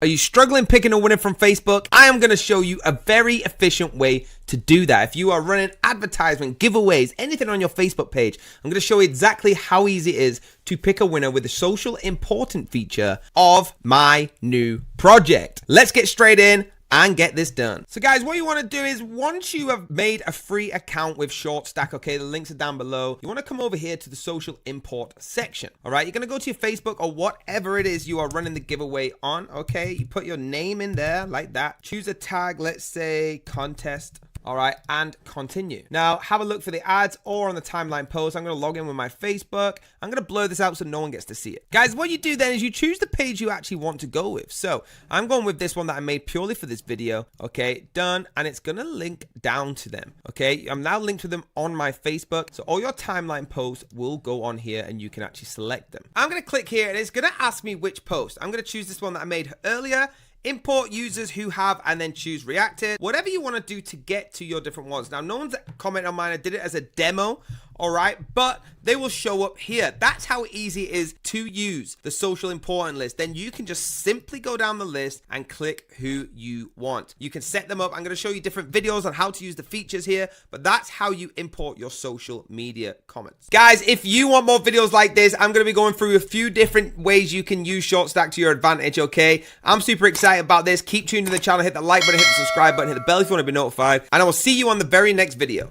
Are you struggling picking a winner from Facebook? I am going to show you a very efficient way to do that. If you are running advertisement, giveaways, anything on your Facebook page, I'm going to show you exactly how easy it is to pick a winner with the social important feature of my new project. Let's get straight in and get this done. So guys, what you want to do is once you have made a free account with Shortstack, okay, the links are down below, you want to come over here to the social import section. All right, you're going to go to your Facebook or whatever it is you are running the giveaway on, okay? You put your name in there like that. Choose a tag, let's say contest. All right, and continue. Now, have a look for the ads or on the timeline post. I'm going to log in with my Facebook. I'm going to blur this out so no one gets to see it. Guys, what you do then is you choose the page you actually want to go with. So I'm going with this one that I made purely for this video. Okay, done. And it's going to link down to them. Okay, I'm now linked to them on my Facebook. So all your timeline posts will go on here and you can actually select them. I'm going to click here and it's going to ask me which post. I'm going to choose this one that I made earlier. Import users who have, and then choose reacted. Whatever you want to do to get to your different ones. Now, no one's commented on mine. I did it as a demo. All right, but they will show up here. That's how easy it is to use the social important list. Then you can just simply go down the list and click who you want. You can set them up. I'm going to show you different videos on how to use the features here, but that's how you import your social media comments. Guys, if you want more videos like this, I'm going to be going through a few different ways you can use Shortstack to your advantage, okay? I'm super excited about this. Keep tuned to the channel, hit the like button, hit the subscribe button, hit the bell if you want to be notified, and I will see you on the very next video.